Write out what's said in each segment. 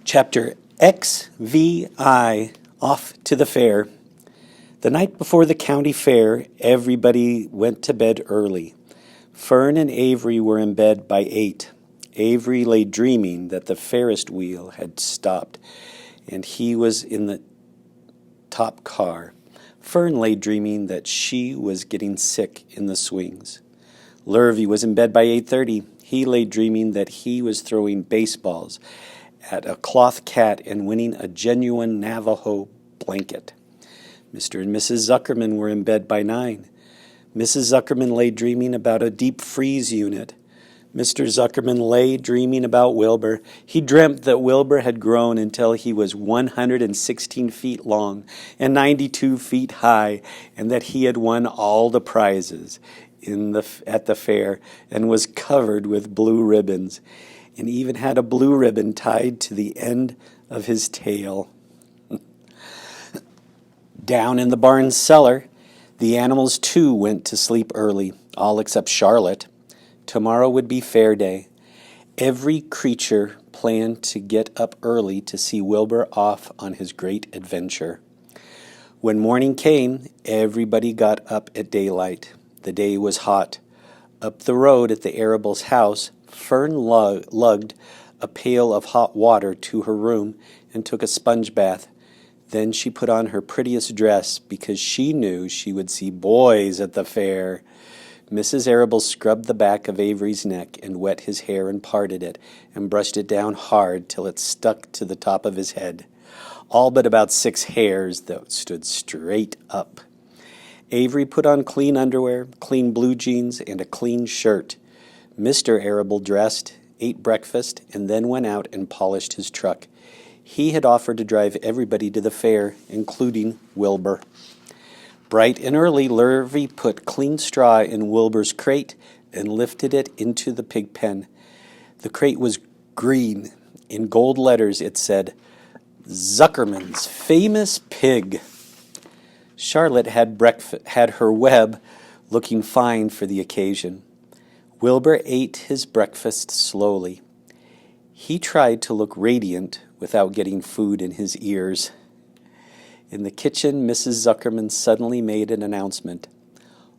Chapter XVI, Off to the Fair. The night before the county fair, everybody went to bed early. Fern and Avery were in bed by 8. Avery lay dreaming that the Ferris wheel had stopped, and he was in the top car. Fern lay dreaming that she was getting sick in the swings. Lurvy was in bed by 8:30. He lay dreaming that he was throwing baseballs at a cloth cat and winning a genuine Navajo blanket. Mr. and Mrs. Zuckerman were in bed by 9. Mrs. Zuckerman lay dreaming about a deep freeze unit. Mr. Zuckerman lay dreaming about Wilbur. He dreamt that Wilbur had grown until he was 116 feet long and 92 feet high, and that he had won all the prizes at the fair and was covered with blue ribbons, and even had a blue ribbon tied to the end of his tail. Down in the barn cellar, the animals too went to sleep early, all except Charlotte. Tomorrow would be fair day. Every creature planned to get up early to see Wilbur off on his great adventure. When morning came, everybody got up at daylight. The day was hot. Up the road at the Arable's house, Fern lugged a pail of hot water to her room and took a sponge bath. Then she put on her prettiest dress because she knew she would see boys at the fair. Mrs. Arable scrubbed the back of Avery's neck and wet his hair and parted it and brushed it down hard till it stuck to the top of his head, all but about 6 hairs that stood straight up. Avery put on clean underwear, clean blue jeans, and a clean shirt. Mr. Arable dressed, ate breakfast, and then went out and polished his truck. He had offered to drive everybody to the fair, including Wilbur. Bright and early, Lurvy put clean straw in Wilbur's crate and lifted it into the pig pen. The crate was green. In gold letters it said, "Zuckerman's Famous Pig." Charlotte had her web looking fine for the occasion. Wilbur ate his breakfast slowly. He tried to look radiant without getting food in his ears. In the kitchen, Mrs. Zuckerman suddenly made an announcement.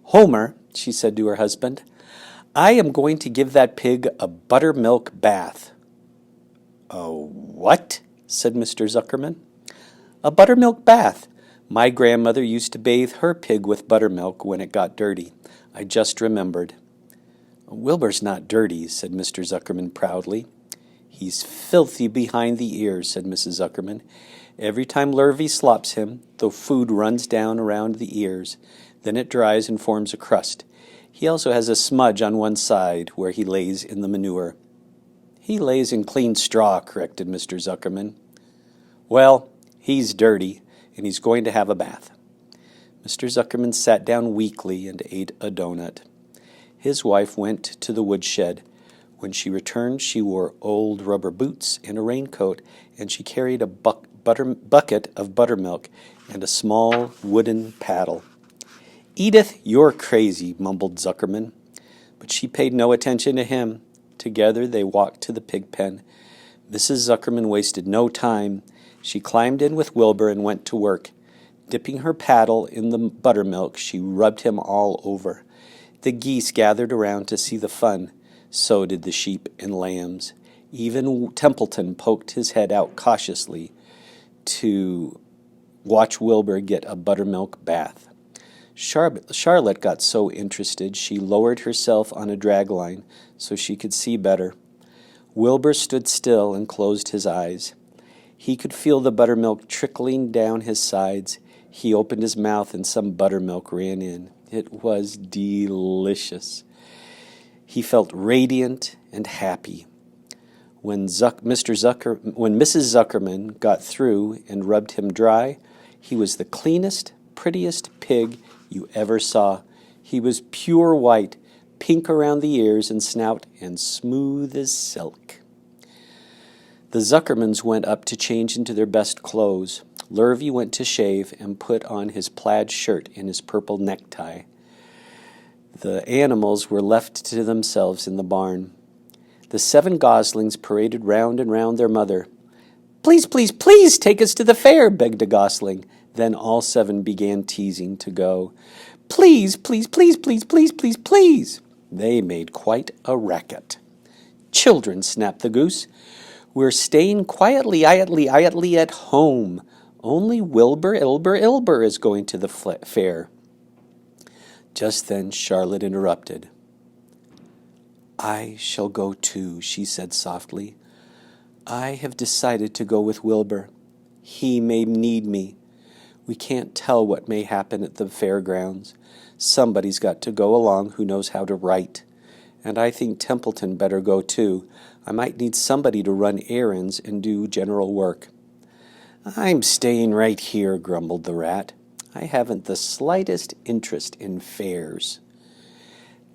"Homer," she said to her husband, "I am going to give that pig a buttermilk bath." "A what?" said Mr. Zuckerman. "A buttermilk bath. My grandmother used to bathe her pig with buttermilk when it got dirty. I just remembered." "Wilbur's not dirty," said Mr. Zuckerman proudly. "He's filthy behind the ears," said Mrs. Zuckerman. "Every time Lurvy slops him, the food runs down around the ears. Then it dries and forms a crust. He also has a smudge on one side where he lays in the manure." "He lays in clean straw," corrected Mr. Zuckerman. "Well, he's dirty, and he's going to have a bath." Mr. Zuckerman sat down weakly and ate a donut. His wife went to the woodshed. When she returned, she wore old rubber boots and a raincoat, and she carried a bucket of buttermilk and a small wooden paddle. "Edith, you're crazy," mumbled Zuckerman. But she paid no attention to him. Together they walked to the pig pen. Mrs. Zuckerman wasted no time. She climbed in with Wilbur and went to work. Dipping her paddle in the buttermilk, she rubbed him all over. The geese gathered around to see the fun. So did the sheep and lambs. Even Templeton poked his head out cautiously to watch Wilbur get a buttermilk bath. Charlotte got so interested she lowered herself on a dragline so she could see better. Wilbur stood still and closed his eyes. He could feel the buttermilk trickling down his sides. He opened his mouth and some buttermilk ran in. It was delicious. He felt radiant and happy. When Mrs. Zuckerman got through and rubbed him dry, he was the cleanest, prettiest pig you ever saw. He was pure white, pink around the ears and snout, and smooth as silk. The Zuckermans went up to change into their best clothes. Lurvy went to shave and put on his plaid shirt and his purple necktie. The animals were left to themselves in the barn. The 7 goslings paraded round and round their mother. Please, please, please take us to the fair, begged a gosling. Then all 7 began teasing to go. Please, please, please, please, please, please, please. They made quite a racket. Children, snapped the goose, we're staying quietly at home. Only Wilbur, Ilber is going to the fair. Just then Charlotte interrupted. I shall go too, she said softly. I have decided to go with Wilbur. He may need me. We can't tell what may happen at the fairgrounds. Somebody's got to go along who knows how to write. And I think Templeton better go too. I might need somebody to run errands and do general work. I'm staying right here, grumbled the rat. I haven't the slightest interest in fairs.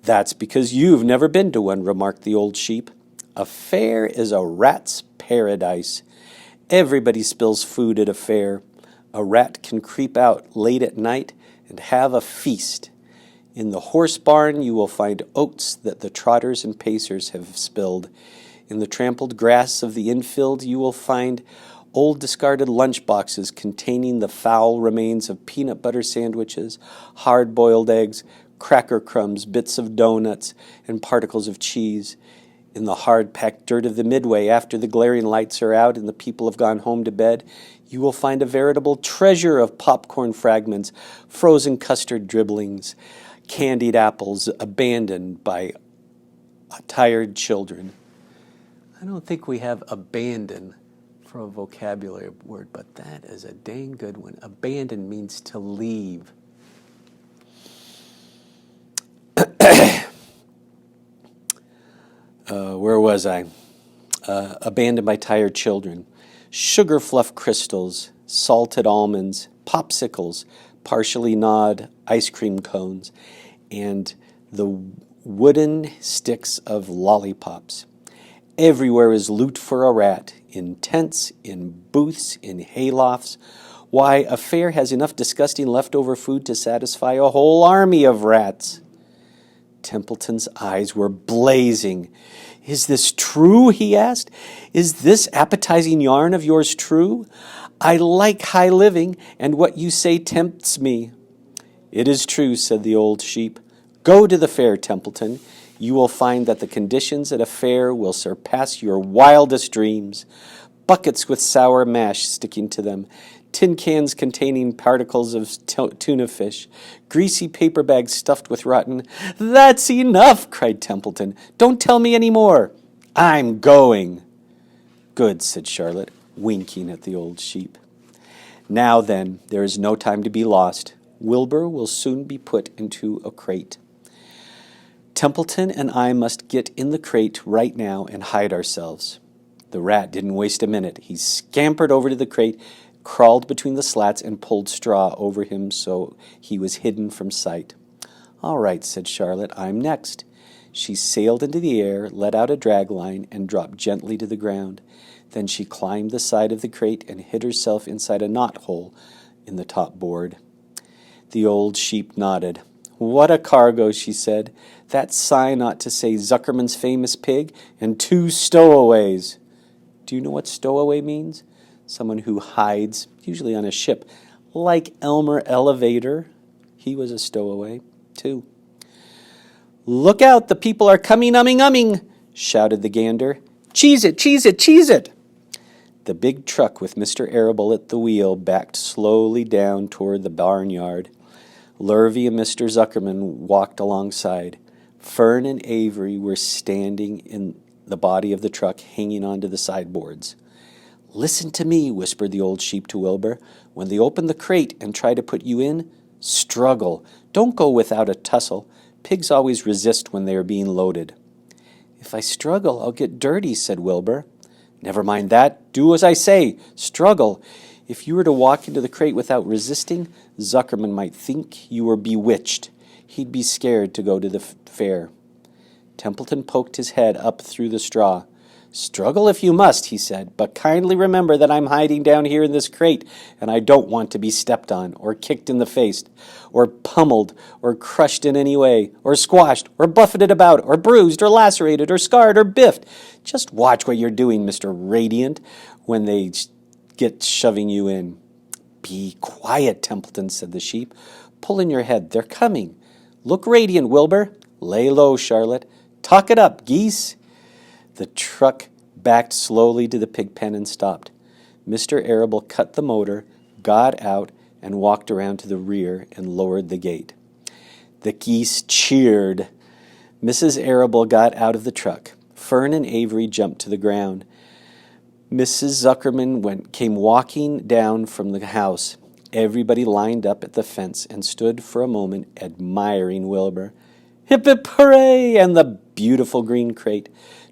That's because you've never been to one, remarked the old sheep. A fair is a rat's paradise. Everybody spills food at a fair. A rat can creep out late at night and have a feast. In the horse barn you will find oats that the trotters and pacers have spilled. In the trampled grass of the infield you will find old discarded lunch boxes containing the foul remains of peanut butter sandwiches, hard-boiled eggs, cracker crumbs, bits of donuts, and particles of cheese. In the hard-packed dirt of the midway, after the glaring lights are out and the people have gone home to bed, you will find a veritable treasure of popcorn fragments, frozen custard dribblings, candied apples abandoned by tired children. I don't think we have abandon for a vocabulary word, but that is a dang good one. Abandon means to leave. Where was I? Abandoned by tired children. Sugar fluff crystals, salted almonds, popsicles, partially gnawed ice cream cones, and the wooden sticks of lollipops. Everywhere is loot for a rat, in tents, in booths, in haylofts. Why, a fair has enough disgusting leftover food to satisfy a whole army of rats. Templeton's eyes were blazing. Is this true? He asked. Is this appetizing yarn of yours true? I like high living, and what you say tempts me. It is true, said the old sheep. Go to the fair, Templeton. You will find that the conditions at a fair will surpass your wildest dreams. Buckets with sour mash sticking to them, tin cans containing particles of tuna fish, greasy paper bags stuffed with rotten. That's enough, cried Templeton. Don't tell me any more. I'm going. Good, said Charlotte, winking at the old sheep. Now then, there is no time to be lost. Wilbur will soon be put into a crate. Templeton and I must get in the crate right now and hide ourselves. The rat didn't waste a minute. He scampered over to the crate, crawled between the slats, and pulled straw over him so he was hidden from sight. All right, said Charlotte, I'm next. She sailed into the air, let out a drag line, and dropped gently to the ground. Then she climbed the side of the crate and hid herself inside a knot-hole in the top board. The old sheep nodded. What a cargo, she said. That sign ought to say Zuckerman's famous pig and 2 stowaways. Do you know what stowaway means? Someone who hides, usually on a ship, like Elmer Elevator. He was a stowaway, too. Look out, the people are coming, umming, shouted the gander. Cheese it, cheese it, cheese it. The big truck with Mr. Arable at the wheel backed slowly down toward the barnyard. Lurvy and Mr. Zuckerman walked alongside. Fern and Avery were standing in the body of the truck, hanging onto the sideboards. Listen to me, whispered the old sheep to Wilbur. When they open the crate and try to put you in, struggle. Don't go without a tussle. Pigs always resist when they are being loaded. If I struggle, I'll get dirty, said Wilbur. Never mind that. Do as I say. Struggle. If you were to walk into the crate without resisting, Zuckerman might think you were bewitched. He'd be scared to go to the fair. Templeton poked his head up through the straw. Struggle if you must, he said, but kindly remember that I'm hiding down here in this crate, and I don't want to be stepped on, or kicked in the face, or pummeled, or crushed in any way, or squashed, or buffeted about, or bruised, or lacerated, or scarred, or biffed. Just watch what you're doing, Mr. Radiant, when they get shoving you in." "Be quiet, Templeton," said the sheep. "Pull in your head. They're coming. Look radiant, Wilbur." "Lay low, Charlotte." "Talk it up, geese." The truck backed slowly to the pig pen and stopped. Mr. Arable cut the motor, got out, and walked around to the rear and lowered the gate. The geese cheered. Mrs. Arable got out of the truck. Fern and Avery jumped to the ground. Mrs. Zuckerman came walking down from the house. Everybody lined up at the fence and stood for a moment admiring Wilbur. "Hip, hip, hooray!" and the beautiful green crate.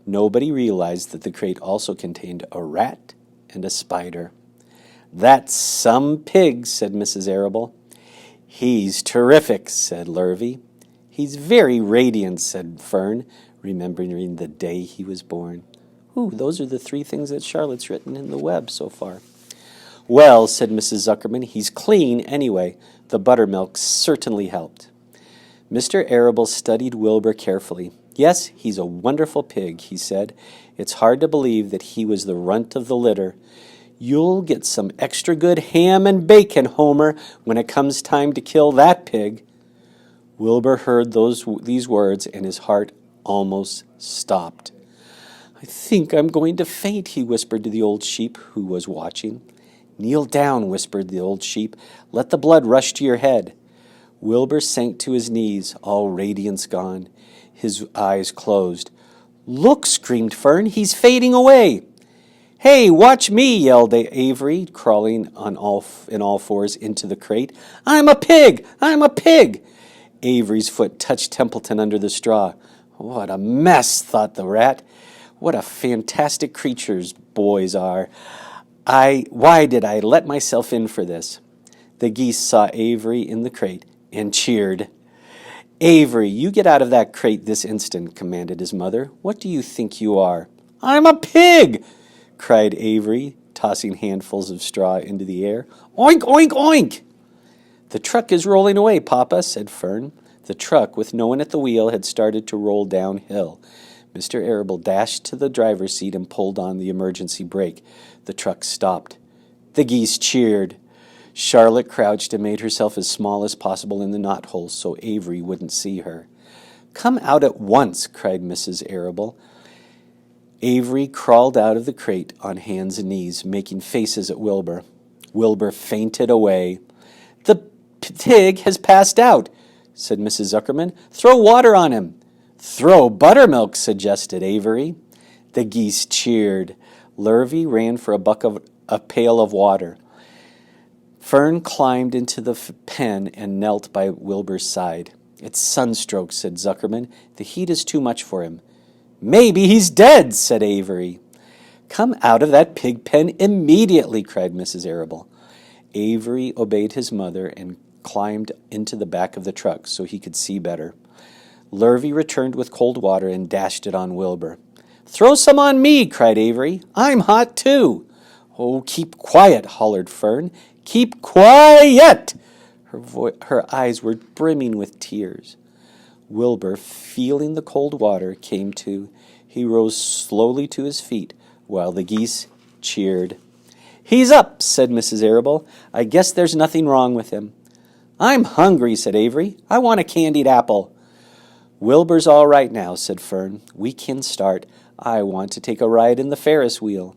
Nobody realized that the crate also contained a rat and a spider. "That's some pig," said Mrs. Arable. "He's terrific," said Lurvy. "He's very radiant," said Fern, remembering the day he was born. Ooh, those are the 3 things that Charlotte's written in the web so far. "Well," said Mrs. Zuckerman, "he's clean anyway. The buttermilk certainly helped." Mr. Arable studied Wilbur carefully. "Yes, he's a wonderful pig," he said. "It's hard to believe that he was the runt of the litter. You'll get some extra good ham and bacon, Homer, when it comes time to kill that pig." Wilbur heard these words, and his heart almost stopped. "I think I'm going to faint," he whispered to the old sheep who was watching. "Kneel down," whispered the old sheep. "Let the blood rush to your head." Wilbur sank to his knees, all radiance gone. His eyes closed. "Look," screamed Fern, "he's fading away." "Hey, watch me," yelled Avery, crawling in all fours into the crate. "I'm a pig! I'm a pig!" Avery's foot touched Templeton under the straw. "What a mess," thought the rat. "What a fantastic creatures boys are. Why did I let myself in for this?" The geese saw Avery in the crate and cheered. "Avery, you get out of that crate this instant," commanded his mother. "What do you think you are?" "I'm a pig!" cried Avery, tossing handfuls of straw into the air. "Oink, oink, oink!" "The truck is rolling away, Papa," said Fern. The truck, with no one at the wheel, had started to roll downhill. Mr. Arable dashed to the driver's seat and pulled on the emergency brake. The truck stopped. The geese cheered. Charlotte crouched and made herself as small as possible in the knothole so Avery wouldn't see her. "Come out at once," cried Mrs. Arable. Avery crawled out of the crate on hands and knees, making faces at Wilbur. Wilbur fainted away. "The pig has passed out," said Mrs. Zuckerman. "Throw water on him." "Throw buttermilk," suggested Avery. The geese cheered. Lurvy ran for a pail of water. Fern climbed into the pen and knelt by Wilbur's side. "It's sunstroke," said Zuckerman. "The heat is too much for him." "Maybe he's dead," said Avery. "Come out of that pig pen immediately," cried Mrs. Arable. Avery obeyed his mother and climbed into the back of the truck so he could see better. Lurvy returned with cold water and dashed it on Wilbur. "Throw some on me," cried Avery. "I'm hot too." "Oh, keep quiet," hollered Fern. "Keep quiet!" Her eyes were brimming with tears. Wilbur, feeling the cold water, came to. He rose slowly to his feet while the geese cheered. "He's up," said Mrs. Arable. "I guess there's nothing wrong with him." "I'm hungry," said Avery. "I want a candied apple." "Wilbur's all right now," said Fern. "We can start. I want to take a ride in the Ferris wheel."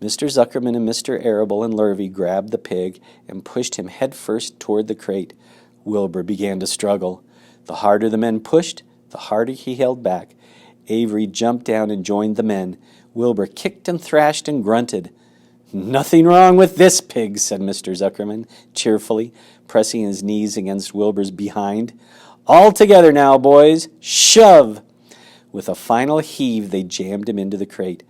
Mr. Zuckerman and Mr. Arable and Lurvy grabbed the pig and pushed him headfirst toward the crate. Wilbur began to struggle. The harder the men pushed, the harder he held back. Avery jumped down and joined the men. Wilbur kicked and thrashed and grunted. "Nothing wrong with this pig," said Mr. Zuckerman cheerfully, pressing his knees against Wilbur's behind. "All together now, boys. Shove!" With a final heave, they jammed him into the crate.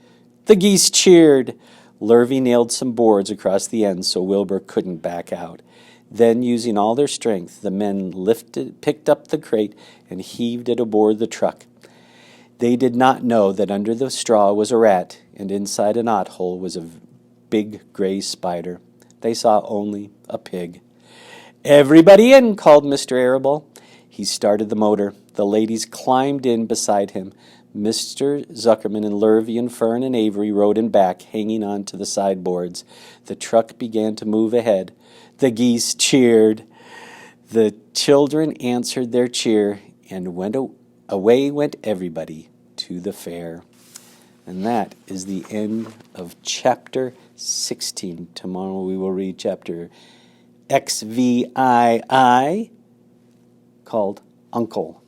The geese cheered. Lurvy nailed some boards across the ends so Wilbur couldn't back out. Then, using all their strength, the men picked up the crate and heaved it aboard the truck. They did not know that under the straw was a rat, and inside a knothole was a big gray spider. They saw only a pig. "Everybody in," called Mr. Arable. He started the motor. The ladies climbed in beside him. Mr. Zuckerman and Lurvy and Fern and Avery rode in back, hanging on to the sideboards. The truck began to move ahead. The geese cheered. The children answered their cheer, and away went everybody to the fair. And that is the end of chapter 16. Tomorrow we will read chapter XVII, called Uncle.